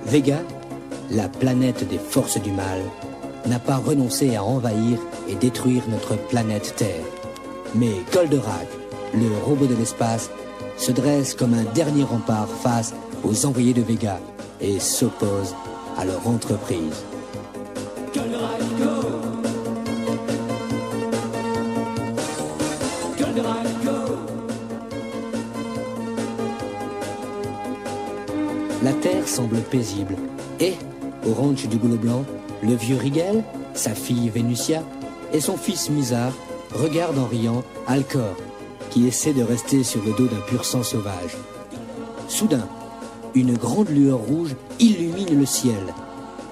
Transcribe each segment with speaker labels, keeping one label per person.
Speaker 1: Vega, la planète des forces du mal, n'a pas renoncé à envahir et détruire notre planète Terre. Mais Goldorak, le robot de l'espace, se dresse comme un dernier rempart face aux envoyés de Vega et s'oppose à leur entreprise. Goldorak, go! Goldorak, go! La Terre semble paisible et, au ranch du Goulot Blanc, le vieux Rigel, sa fille Vénusia et son fils Mizar regardent en riant Alcor, qui essaie de rester sur le dos d'un pur sang sauvage. Soudain, une grande lueur rouge illumine le ciel.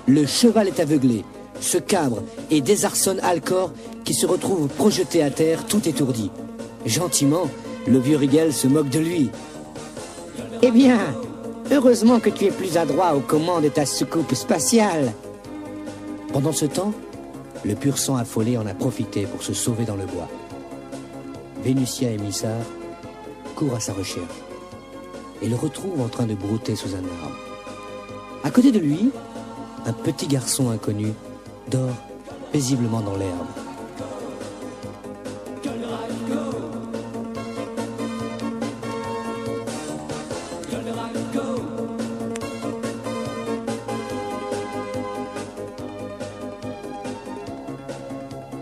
Speaker 1: Le cheval est aveuglé, se cabre et désarçonne Alcor qui se retrouve projeté à terre tout étourdi. Gentiment, le vieux Rigel se moque de lui.
Speaker 2: Eh bien, heureusement que tu es plus adroit aux commandes de ta soucoupe spatiale.
Speaker 1: Pendant ce temps, le pur sang affolé en a profité pour se sauver dans le bois. Vénusia et Mizar courent à sa recherche et le retrouvent en train de brouter sous un arbre. À côté de lui, un petit garçon inconnu dort paisiblement dans l'herbe.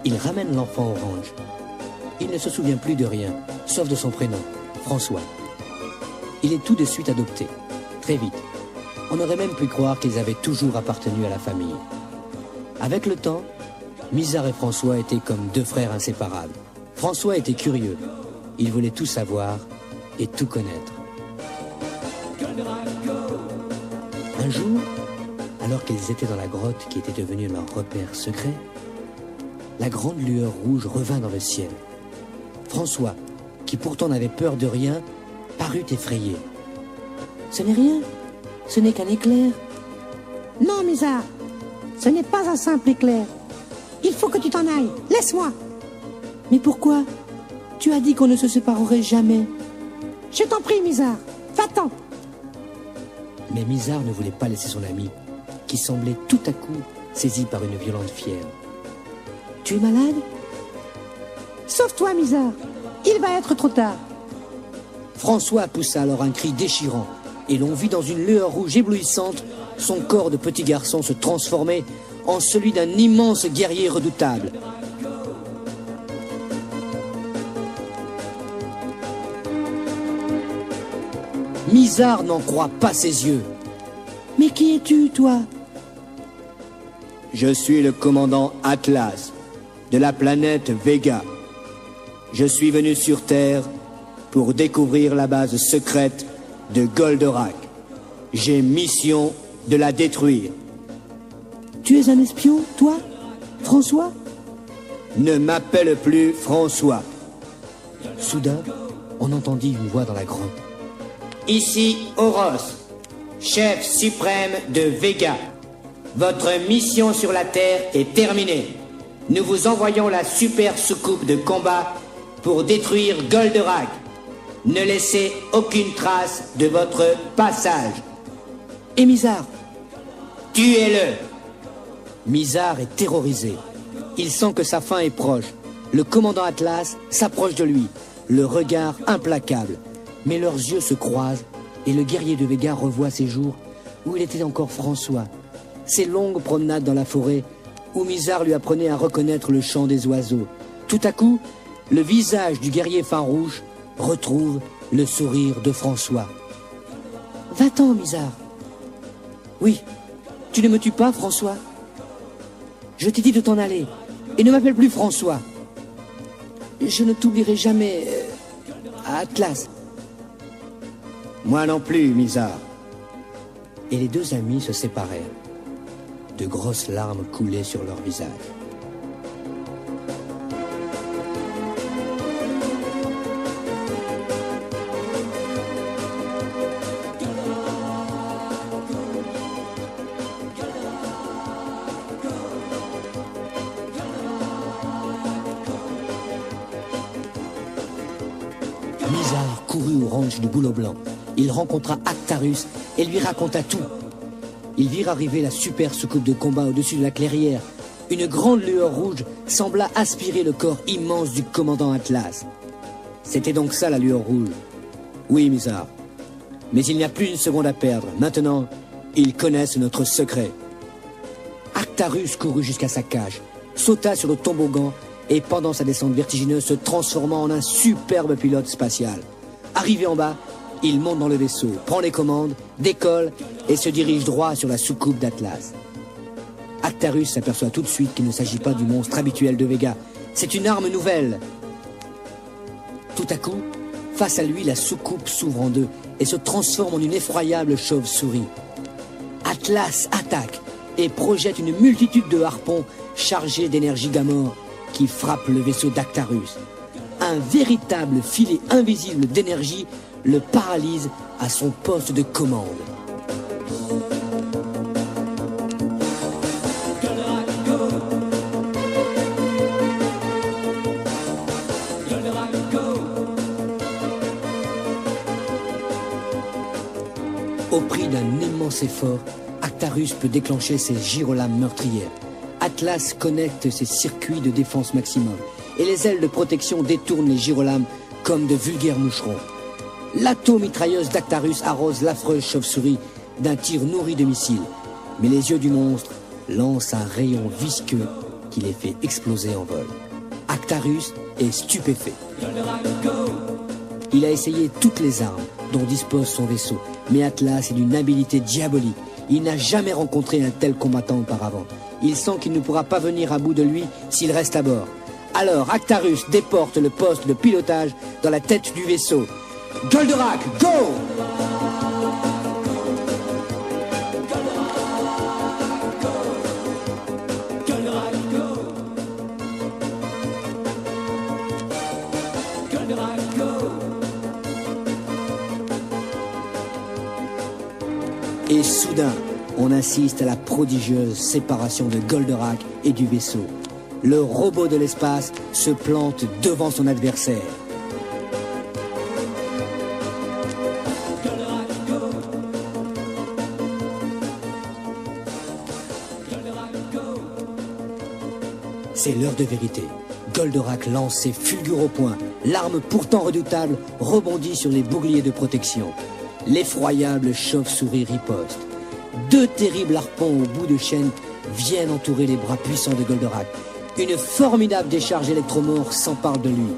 Speaker 1: Il ramène l'enfant au ranch. Il ne se souvient plus de rien, sauf de son prénom, François. Il est tout de suite adopté, très vite. On aurait même pu croire qu'ils avaient toujours appartenu à la famille. Avec le temps, Mizar et François étaient comme deux frères inséparables. François était curieux. Il voulait tout savoir et tout connaître. Un jour, alors qu'ils étaient dans la grotte qui était devenue leur repère secret, la grande lueur rouge revint dans le ciel. François, qui pourtant n'avait peur de rien, parut effrayé.
Speaker 2: « Ce n'est rien, ce n'est qu'un éclair. »« Non, Mizar, ce n'est pas un simple éclair. Il faut que tu t'en ailles, laisse-moi. »«
Speaker 1: Mais pourquoi? Tu as dit qu'on ne se séparerait jamais. »«
Speaker 2: Je t'en prie, Mizar, va-t'en. »
Speaker 1: Mais Mizar ne voulait pas laisser son ami, qui semblait tout à coup saisi par une violente fièvre. « Tu es malade? » ?»«
Speaker 2: Sauve-toi, Mizar, il va être trop tard. »
Speaker 1: François poussa alors un cri déchirant, et l'on vit dans une lueur rouge éblouissante son corps de petit garçon se transformer en celui d'un immense guerrier redoutable. Mizar n'en croit pas ses yeux. « Mais qui es-tu, toi ?»« Je suis le commandant Atlas, de la planète Vega. Je suis venu sur Terre pour découvrir la base secrète de Goldorak. J'ai mission de la détruire. »« Tu es un espion, toi, François ?»« Ne m'appelle plus François. » Soudain, on entendit une voix dans la grotte. « Ici Oros, chef suprême de Vega. Votre mission sur la Terre est terminée. Nous vous envoyons la super soucoupe de combat pour détruire Goldorak. Ne laissez aucune trace de votre passage. » Et Mizar? Tuez-le! Mizar est terrorisé. Il sent que sa fin est proche. Le commandant Atlas s'approche de lui, le regard implacable. Mais leurs yeux se croisent et le guerrier de Vega revoit ses jours où il était encore François. Ses longues promenades dans la forêt où Mizar lui apprenait à reconnaître le chant des oiseaux. Tout à coup, le visage du guerrier farouche retrouve le sourire de François. « Va-t'en, Mizar. »« Oui, tu ne me tues pas, François. Je t'ai dit de t'en aller, et ne m'appelle plus François. Je ne t'oublierai jamais, Atlas. »« Moi non plus, Mizar. » Et les deux amis se séparèrent. De grosses larmes coulaient sur leur visage. Mizar courut au ranch du Bouleau Blanc. Il rencontra Actarus et lui raconta tout. Ils virent arriver la super soucoupe de combat au-dessus de la clairière. Une grande lueur rouge sembla aspirer le corps immense du commandant Atlas. C'était donc ça la lueur rouge. Oui, Mizar. Mais il n'y a plus une seconde à perdre. Maintenant, ils connaissent notre secret. Actarus courut jusqu'à sa cage, sauta sur le toboggan et pendant sa descente vertigineuse se transforma en un superbe pilote spatial. Arrivé en bas, il monte dans le vaisseau, prend les commandes, décolle et se dirige droit sur la soucoupe d'Atlas. Actarus s'aperçoit tout de suite qu'il ne s'agit pas du monstre habituel de Vega. C'est une arme nouvelle. Tout à coup, face à lui, la soucoupe s'ouvre en deux et se transforme en une effroyable chauve-souris. Atlas attaque et projette une multitude de harpons chargés d'énergie Gamor qui frappent le vaisseau d'Actarus. Un véritable filet invisible d'énergie le paralyse à son poste de commande. Au prix d'un immense effort, Actarus peut déclencher ses gyrolames meurtrières. Atlas connecte ses circuits de défense maximum et les ailes de protection détournent les gyrolames comme de vulgaires moucherons. L'auto-mitrailleuse d'Actarus arrose l'affreuse chauve-souris d'un tir nourri de missiles, mais les yeux du monstre lancent un rayon visqueux qui les fait exploser en vol. Actarus est stupéfait. Il a essayé toutes les armes dont dispose son vaisseau, mais Atlas est d'une habileté diabolique. Il n'a jamais rencontré un tel combattant auparavant. Il sent qu'il ne pourra pas venir à bout de lui s'il reste à bord. Alors Actarus déporte le poste de pilotage dans la tête du vaisseau. Goldorak, go! Et soudain, on assiste à la prodigieuse séparation de Goldorak et du vaisseau. Le robot de l'espace se plante devant son adversaire. C'est l'heure de vérité. Goldorak lance ses fulgures au poing. L'arme pourtant redoutable rebondit sur les boucliers de protection. L'effroyable chauve-souris riposte. Deux terribles harpons au bout de chaîne viennent entourer les bras puissants de Goldorak. Une formidable décharge électromore s'empare de lui.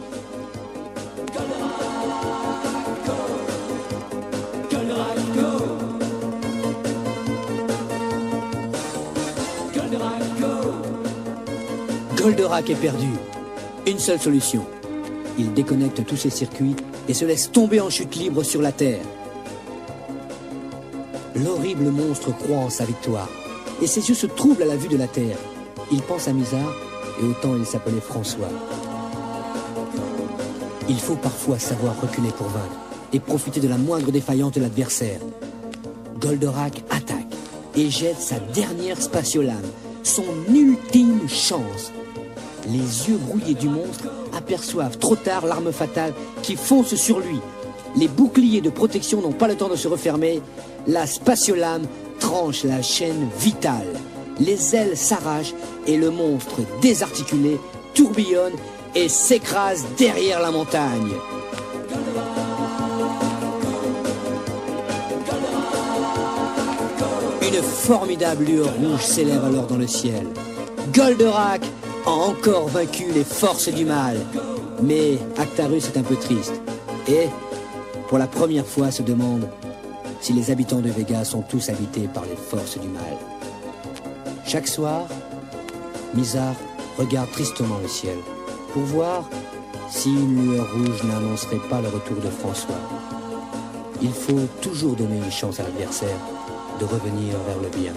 Speaker 1: Goldorak est perdu. Une seule solution. Il déconnecte tous ses circuits et se laisse tomber en chute libre sur la Terre. L'horrible monstre croit en sa victoire et ses yeux se troublent à la vue de la Terre. Il pense à Mizar et autant il s'appelait François. Il faut parfois savoir reculer pour vaincre et profiter de la moindre défaillance de l'adversaire. Goldorak attaque et jette sa dernière spatiolame, son ultime chance. Les yeux brouillés du monstre aperçoivent trop tard l'arme fatale qui fonce sur lui. Les boucliers de protection n'ont pas le temps de se refermer. La spatiolame tranche la chaîne vitale. Les ailes s'arrachent et le monstre désarticulé tourbillonne et s'écrase derrière la montagne. Une formidable lueur rouge s'élève alors dans le ciel. Goldorak a encore vaincu les forces du mal. Mais Actarus est un peu triste. Et, pour la première fois, se demande si les habitants de Vega sont tous habités par les forces du mal. Chaque soir, Mizar regarde tristement le ciel pour voir si une lueur rouge n'annoncerait pas le retour de François. Il faut toujours donner une chance à l'adversaire de revenir vers le bien.